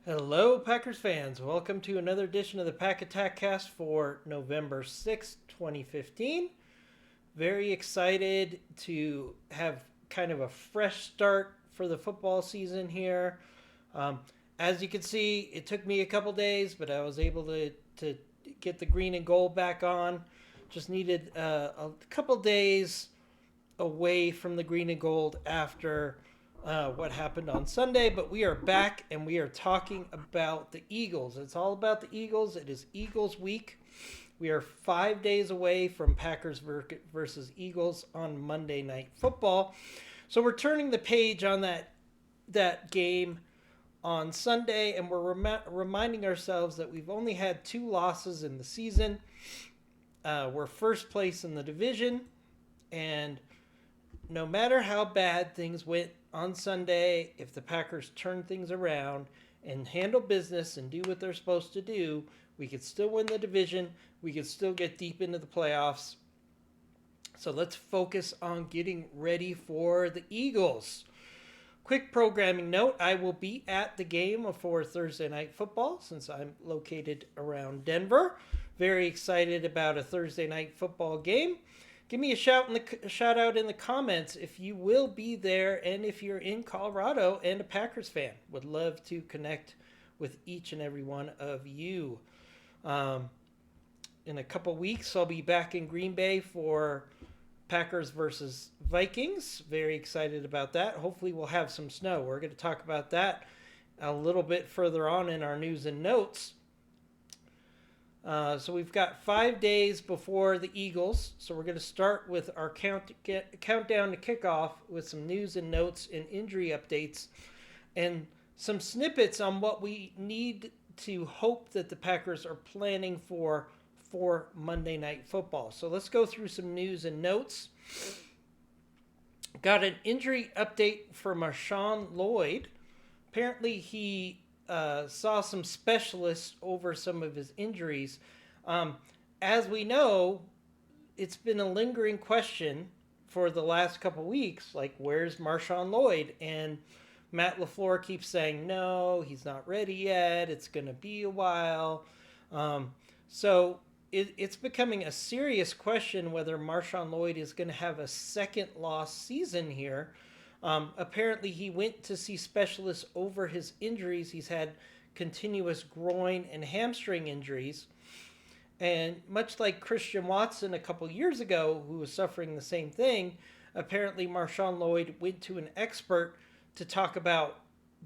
Hello, Packers fans. Welcome to another edition of the Pack Attack Cast for November 6th, 2015. Very excited to have kind of a fresh start for the football season here. Um, as you can see, it took me a couple days, but I was able to get the green and gold back on. Just needed a couple days away from the green and gold after what happened on Sunday, but we are back and we are talking about the Eagles. It's all about the Eagles. It is Eagles week. We are 5 days away from Packers versus Eagles on Monday Night Football. So we're turning the page on that game on Sunday, and we're reminding ourselves that we've only had 2 losses in the season. We're first place in the division, and no matter how bad things went on Sunday, if the Packers turn things around and handle business and do what they're supposed to do, we could still win the division. We could still get deep into the playoffs. So let's focus on getting ready for the Eagles. Quick programming note, I will be at the game for Thursday Night Football since I'm located around Denver. Very excited about a Thursday Night Football game. Give me a shout out in the comments if you will be there and if you're in Colorado and a Packers fan. Would love to connect with each and every one of you. In a couple weeks, I'll be back in Green Bay for Packers versus Vikings. Very excited about that. Hopefully we'll have some snow. We're going to talk about that a little bit further on in our news and notes. So we've got 5 days before the Eagles. So we're going to start with our countdown to kickoff with some news and notes and injury updates and some snippets on what we need to hope that the Packers are planning for Monday Night Football. So let's go through some news and notes. Got an injury update for Marshawn Lloyd. Apparently he saw some specialists over some of his injuries. As we know, it's been a lingering question for the last couple weeks, like where's Marshawn Lloyd? And Matt LaFleur keeps saying, no, he's not ready yet. It's going to be a while. So it's becoming a serious question whether Marshawn Lloyd is going to have a second lost season here. Apparently, he went to see specialists over his injuries. He's had continuous groin and hamstring injuries. And much like Christian Watson a couple years ago, who was suffering the same thing, apparently Marshawn Lloyd went to an expert to talk about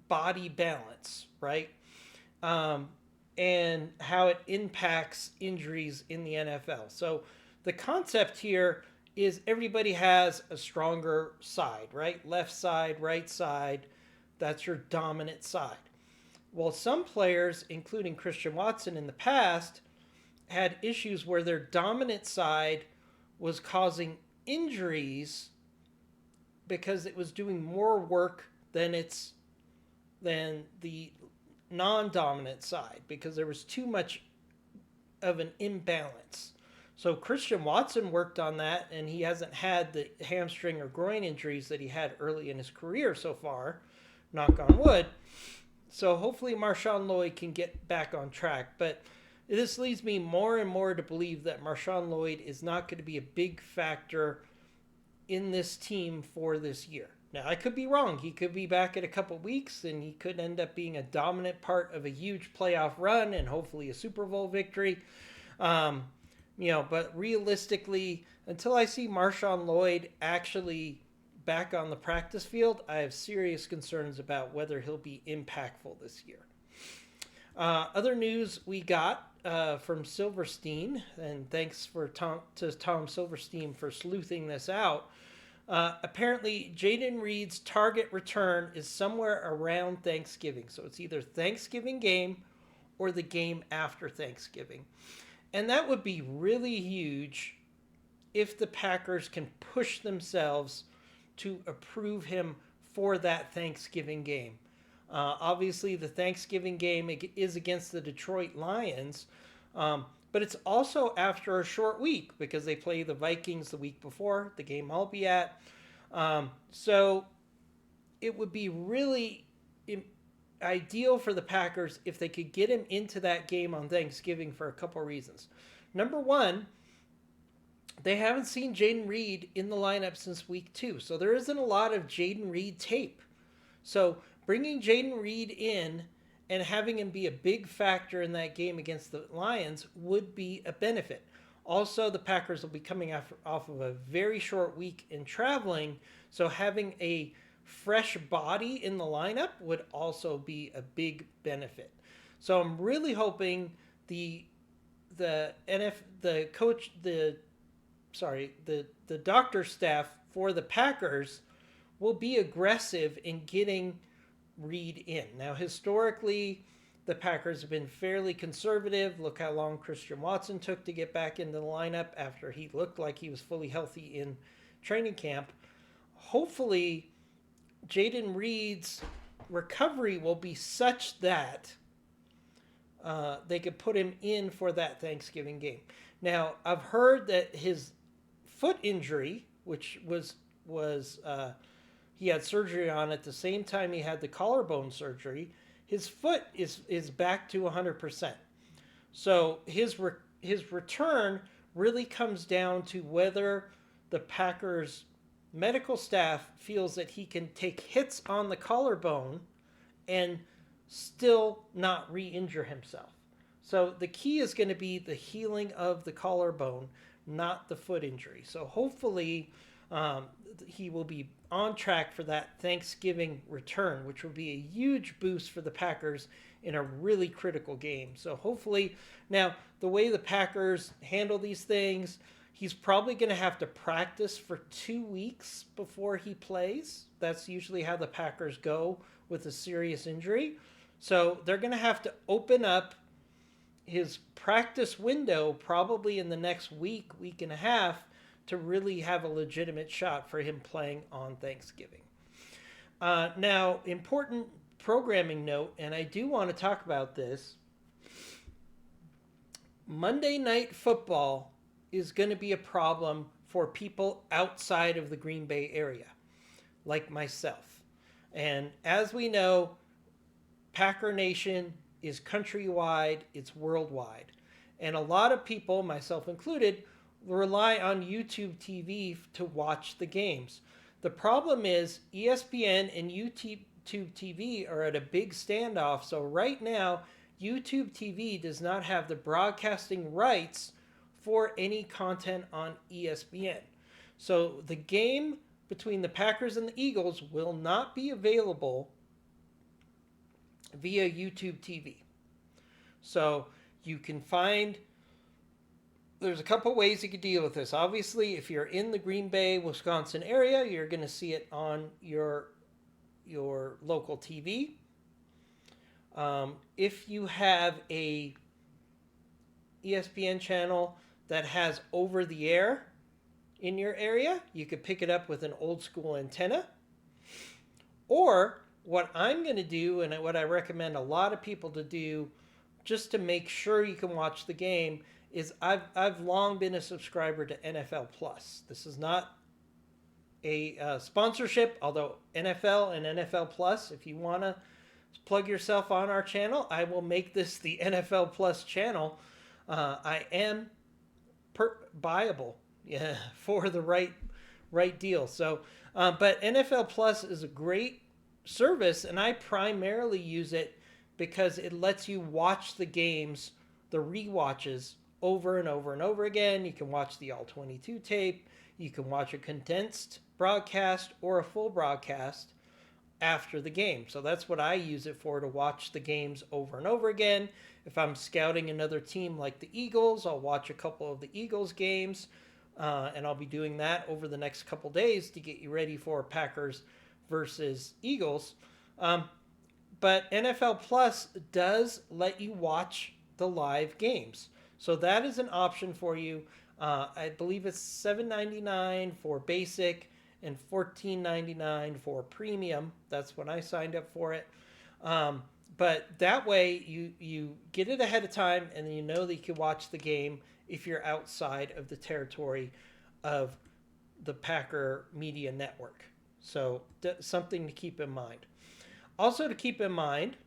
body balance, right? And how it impacts injuries in the NFL. So the concept here is everybody has a stronger side, right? Left side, right side, that's your dominant side. Well, some players, including Christian Watson in the past, had issues where their dominant side was causing injuries because it was doing more work than the non-dominant side because there was too much of an imbalance. So Christian Watson worked on that, and he hasn't had the hamstring or groin injuries that he had early in his career so far, knock on wood. So hopefully Marshawn Lloyd can get back on track. But this leads me more and more to believe that Marshawn Lloyd is not going to be a big factor in this team for this year. Now, I could be wrong. He could be back in a couple weeks, and he could end up being a dominant part of a huge playoff run and hopefully a Super Bowl victory. But realistically, until I see Marshawn Lloyd actually back on the practice field, I have serious concerns about whether he'll be impactful this year. Other news we got from Silverstein, and thanks to Tom Silverstein for sleuthing this out. Apparently, Jaden Reed's target return is somewhere around Thanksgiving. So it's either Thanksgiving game or the game after Thanksgiving. And that would be really huge if the Packers can push themselves to approve him for that Thanksgiving game. Obviously, the Thanksgiving game is against the Detroit Lions, but it's also after a short week because they play the Vikings the week before, the game I'll be at. So it would be really ideal for the Packers if they could get him into that game on Thanksgiving for a couple reasons. Number one, they haven't seen Jaden Reed in the lineup since week 2, so there isn't a lot of Jaden Reed tape. So bringing Jaden Reed in and having him be a big factor in that game against the Lions would be a benefit. Also, the Packers will be coming off of a very short week in traveling, so having a fresh body in the lineup would also be a big benefit. So I'm really hoping the doctor staff for the Packers will be aggressive in getting Reed in. Now, historically, the Packers have been fairly conservative. Look how long Christian Watson took to get back into the lineup after he looked like he was fully healthy in training camp. Hopefully, Jaden Reed's recovery will be such that they could put him in for that Thanksgiving game. Now, I've heard that his foot injury, which was he had surgery on at the same time he had the collarbone surgery, his foot is back to 100%. So his return really comes down to whether the Packers medical staff feels that he can take hits on the collarbone and still not re-injure himself. So the key is going to be the healing of the collarbone, not the foot injury. So hopefully he will be on track for that Thanksgiving return, which will be a huge boost for the Packers in a really critical game. So hopefully, now the way the Packers handle these things, he's probably going to have to practice for 2 weeks before he plays. That's usually how the Packers go with a serious injury. So they're going to have to open up his practice window probably in the next week and a half to really have a legitimate shot for him playing on Thanksgiving. Now, important programming note, and I do want to talk about this. Monday Night Football is going to be a problem for people outside of the Green Bay area, like myself. And as we know, Packer Nation is countrywide, it's worldwide. And a lot of people, myself included, rely on YouTube TV to watch the games. The problem is ESPN and YouTube TV are at a big standoff. So right now, YouTube TV does not have the broadcasting rights for any content on ESPN. So the game between the Packers and the Eagles will not be available via YouTube TV. So you can find, there's a couple ways you could deal with this. Obviously, if you're in the Green Bay, Wisconsin area, you're going to see it on your local TV. If you have a ESPN channel that has over the air in your area, you could pick it up with an old school antenna. Or what I'm going to do, and what I recommend a lot of people to do, just to make sure you can watch the game, is I've long been a subscriber to NFL Plus. This is not a sponsorship, although NFL and NFL Plus, if you want to plug yourself on our channel, I will make this the NFL Plus channel. I am buyable, for the right deal. So, but NFL Plus is a great service, and I primarily use it because it lets you watch the games, the rewatches, over and over and over again. You can watch the all 22 tape, you can watch a condensed broadcast or a full broadcast after the game. So that's what I use it for, to watch the games over and over again. If I'm scouting another team like the Eagles, I'll watch a couple of the Eagles games, and I'll be doing that over the next couple days to get you ready for Packers versus Eagles. But NFL Plus does let you watch the live games. So that is an option for you. I believe it's $7.99 for basic and $14.99 for premium. That's when I signed up for it. But that way you get it ahead of time, and you know that you can watch the game if you're outside of the territory of the Packer Media Network. So something to keep in mind. Also to keep in mind,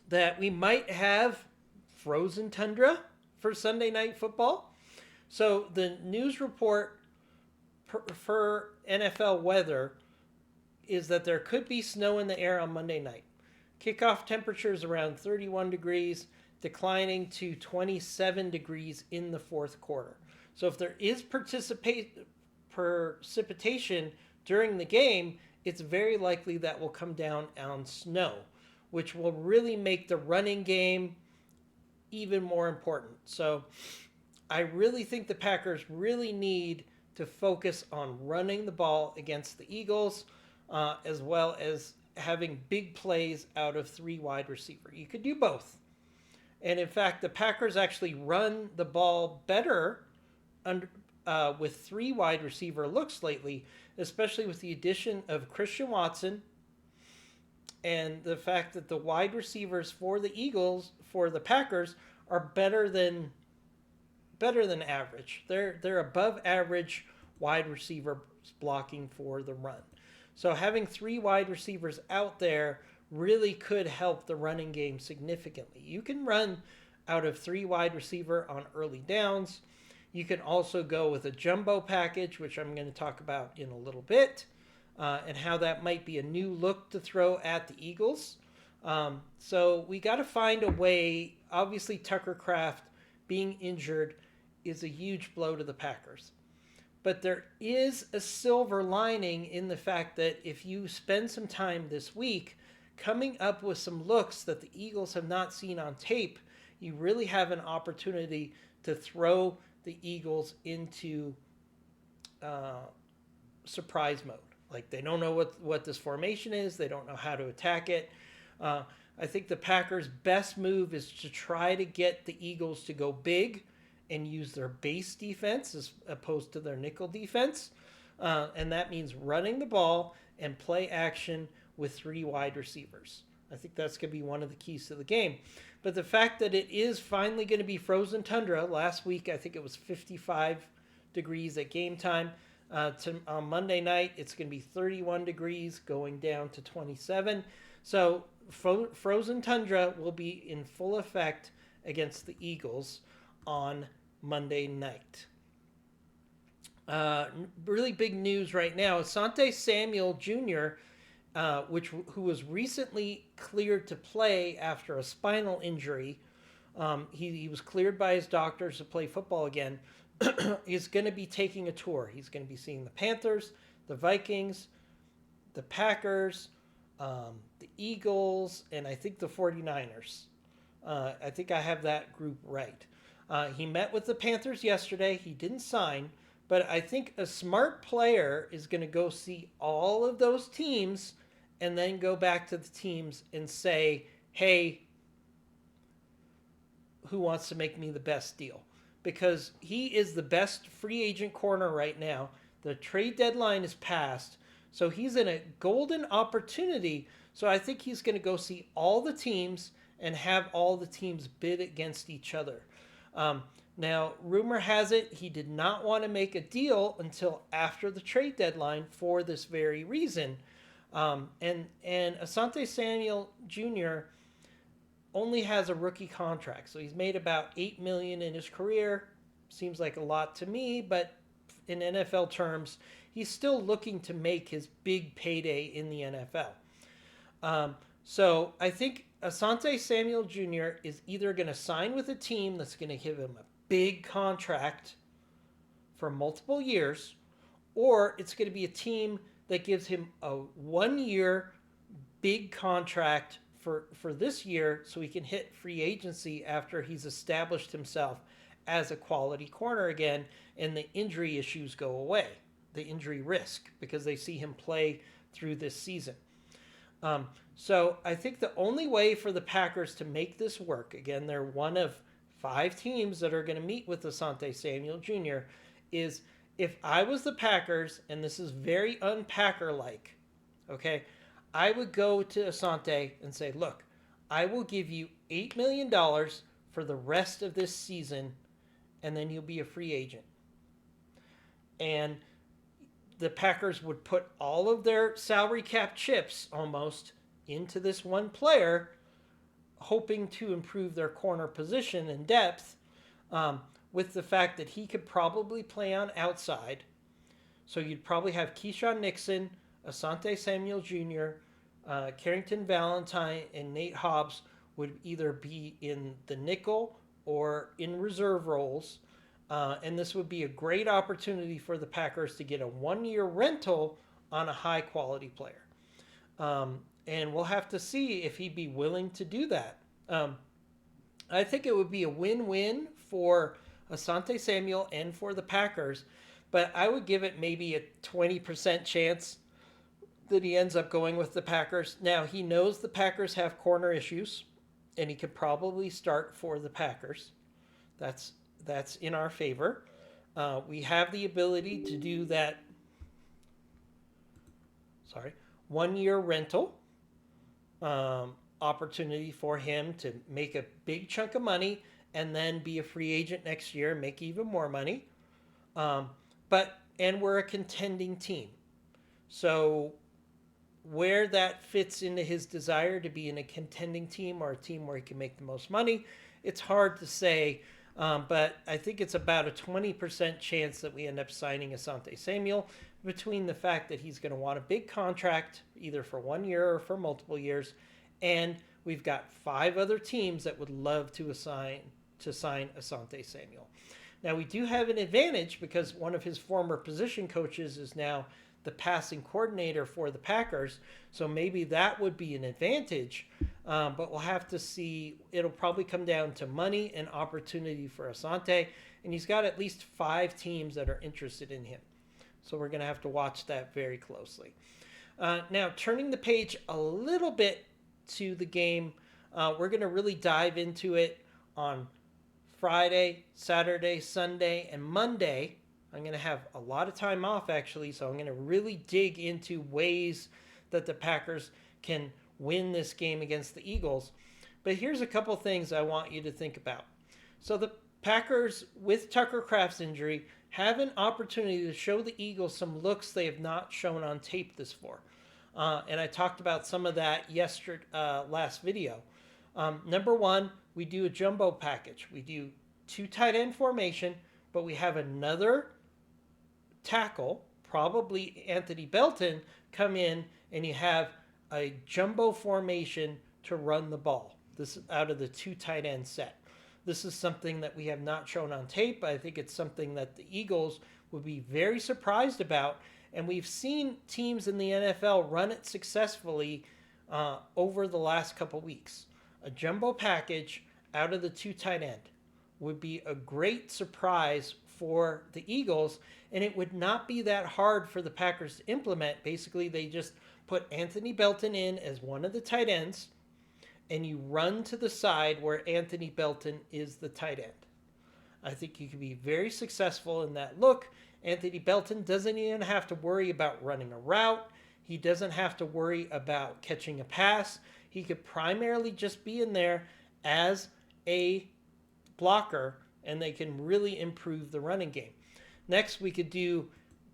that we might have frozen tundra for Sunday Night Football. So the news report for NFL weather is that there could be snow in the air on Monday night. Kickoff temperatures around 31 degrees, declining to 27 degrees in the fourth quarter. So if there is precipitation during the game, it's very likely that will come down on snow, which will really make the running game even more important. So I really think the Packers really need to focus on running the ball against the Eagles, as well as having big plays out of three wide receiver. You could do both. And in fact, the Packers actually run the ball better with three wide receiver looks lately, especially with the addition of Christian Watson and the fact that the wide receivers for the Packers, are better than average. They're above average wide receivers blocking for the run. So having three wide receivers out there really could help the running game significantly. You can run out of three wide receiver on early downs. You can also go with a jumbo package, which I'm going to talk about in a little bit, and how that might be a new look to throw at the Eagles. So we got to find a way. Obviously, Tucker Kraft being injured is a huge blow to the Packers. But there is a silver lining in the fact that if you spend some time this week coming up with some looks that the Eagles have not seen on tape, you really have an opportunity to throw the Eagles into surprise mode. Like, they don't know what this formation is. They don't know how to attack it. I think the Packers' best move is to try to get the Eagles to go big and use their base defense as opposed to their nickel defense. And that means running the ball and play action with three wide receivers. I think that's going to be one of the keys to the game. But the fact that it is finally going to be frozen tundra, last week I think it was 55 degrees at game time. On Monday night, it's going to be 31 degrees going down to 27. So frozen tundra will be in full effect against the Eagles on Monday night. Really big news right now. Asante Samuel Jr., who was recently cleared to play after a spinal injury. He was cleared by his doctors to play football again. Is going to be taking a tour. He's going to be seeing the Panthers, the Vikings, the Packers, the Eagles, and I think the 49ers. I think I have that group right. He met with the Panthers yesterday. He didn't sign, but I think a smart player is going to go see all of those teams and then go back to the teams and say, hey, who wants to make me the best deal? Because he is the best free agent corner right now. The trade deadline is passed, so he's in a golden opportunity. So I think he's going to go see all the teams and have all the teams bid against each other. Now, rumor has it he did not want to make a deal until after the trade deadline for this very reason. And Asante Samuel Jr. only has a rookie contract, so he's made about $8 million in his career. Seems like a lot to me, but in NFL terms, he's still looking to make his big payday in the NFL. So I think Asante Samuel Jr. is either going to sign with a team that's going to give him a big contract for multiple years, or it's going to be a team that gives him a 1-year big contract for this year so he can hit free agency after he's established himself as a quality corner again and the injury issues go away, the injury risk, because they see him play through this season. So I think the only way for the Packers to make this work, again, they're one of 5 teams that are going to meet with Asante Samuel Jr., is if I was the Packers, and this is very un-Packer-like, okay, I would go to Asante and say, look, I will give you $8 million for the rest of this season, and then you'll be a free agent. And the Packers would put all of their salary cap chips almost into this one player hoping to improve their corner position and depth with the fact that he could probably play on outside. So you'd probably have Keyshawn Nixon, Asante Samuel Jr., Carrington Valentine, and Nate Hobbs would either be in the nickel or in reserve roles. And this would be a great opportunity for the Packers to get a 1-year rental on a high quality player. And we'll have to see if he'd be willing to do that. I think it would be a win-win for Asante Samuel and for the Packers, but I would give it maybe a 20% chance that he ends up going with the Packers. Now, he knows the Packers have corner issues, and he could probably start for the Packers. That's in our favor. We have the ability to do that 1-year rental opportunity for him to make a big chunk of money and then be a free agent next year and make even more money. And we're a contending team. So where that fits into his desire to be in a contending team or a team where he can make the most money, it's hard to say. But I think it's about a 20% chance that we end up signing Asante Samuel, between the fact that he's going to want a big contract, either for 1 year or for multiple years, and we've got 5 other teams that would love to sign Asante Samuel. Now, we do have an advantage because one of his former position coaches is now the passing coordinator for the Packers, so maybe that would be an advantage. But we'll have to see. It'll probably come down to money and opportunity for Asante, and he's got at least 5 teams that are interested in him. So we're going to have to watch that very closely. Now, turning the page a little bit to the game, we're going to really dive into it on Friday, Saturday, Sunday, and Monday. I'm going to have a lot of time off, actually, so I'm going to really dig into ways that the Packers can win this game against the Eagles. But here's a couple things I want you to think about. So the Packers, with Tucker Kraft's injury, have an opportunity to show the Eagles some looks they have not shown on tape this far. And I talked about some of that last video. Number one, we do a jumbo package. We do 2 tight end formation, but we have another tackle, probably Anthony Belton, come in, and you have a jumbo formation to run the ball. This is out of the 2 tight end set. This is something that we have not shown on tape. I think it's something that the Eagles would be very surprised about. And we've seen teams in the NFL run it successfully over the last couple weeks. A jumbo package out of the 2 tight end would be a great surprise for the Eagles, and it would not be that hard for the Packers to implement. Basically, they just put Anthony Belton in as one of the tight ends, and you run to the side where Anthony Belton is the tight end. I think you can be very successful in that look. Anthony Belton doesn't even have to worry about running a route. He doesn't have to worry about catching a pass. He could primarily just be in there as a blocker, and they can really improve the running game. Next, we could do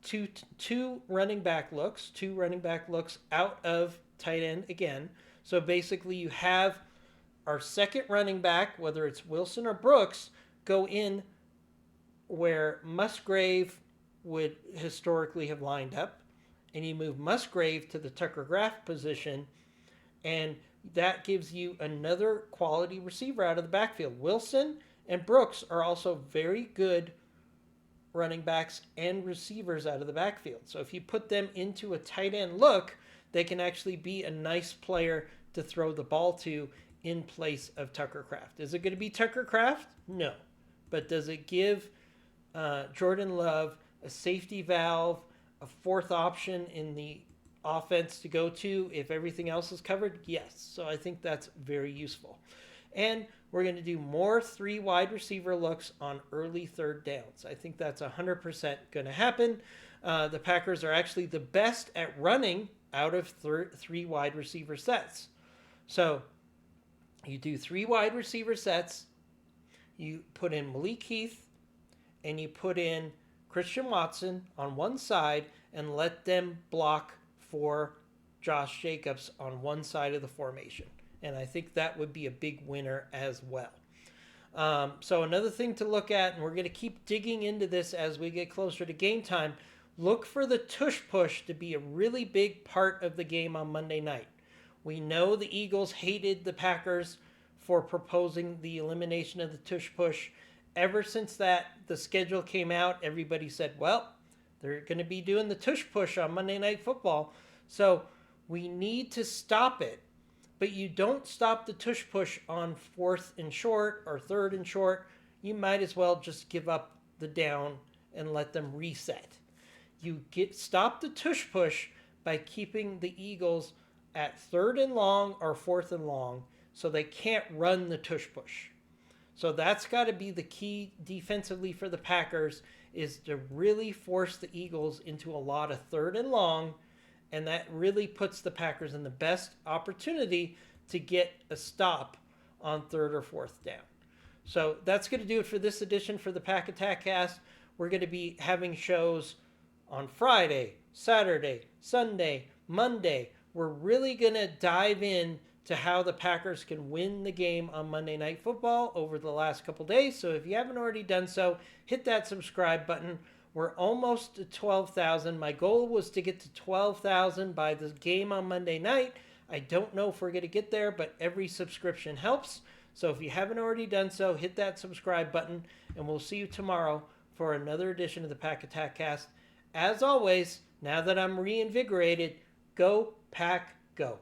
two running back looks out of tight end again. So basically you have our second running back, whether it's Wilson or Brooks, go in where Musgrave would historically have lined up, and you move Musgrave to the Tucker Kraft position, and that gives you another quality receiver out of the backfield. Wilson and Brooks are also very good running backs and receivers out of the backfield. So if you put them into a tight end look, they can actually be a nice player to throw the ball to in place of Tucker Kraft. Is it going to be Tucker Kraft? No. But does it give Jordan Love a safety valve, a fourth option in the offense to go to if everything else is covered? Yes. So I think that's very useful. And we're going to do more 3 wide receiver looks on early third downs. I think that's 100% going to happen. The Packers are actually the best at running out of 3 wide receiver sets. So you do 3 wide receiver sets, you put in Malik Heath, and you put in Christian Watson on one side and let them block for Josh Jacobs on one side of the formation. and I think that would be a big winner as well. So another thing to look at, and we're going to keep digging into this as we get closer to game time, look for the tush push to be a really big part of the game on Monday night. We know the Eagles hated the Packers for proposing the elimination of the tush push. Ever since the schedule came out, everybody said, well, they're going to be doing the tush push on Monday Night Football. So we need to stop it. But you don't stop the tush push on 4th and short or 3rd and short. You might as well just give up the down and let them reset. You stop the tush push by keeping the Eagles at 3rd and long or 4th and long so they can't run the tush push. So that's got to be the key defensively for the Packers, is to really force the Eagles into a lot of 3rd and long, and that really puts the Packers in the best opportunity to get a stop on 3rd or 4th down. So that's going to do it for this edition for the Pack Attack Cast. We're going to be having shows on Friday, Saturday, Sunday, Monday. We're really going to dive in to how the Packers can win the game on Monday Night Football over the last couple days. So if you haven't already done so, hit that subscribe button. We're almost to 12,000. My goal was to get to 12,000 by the game on Monday night. I don't know if we're going to get there, but every subscription helps. So if you haven't already done so, hit that subscribe button, and we'll see you tomorrow for another edition of the Pack Attack Cast. As always, now that I'm reinvigorated, go Pack, go.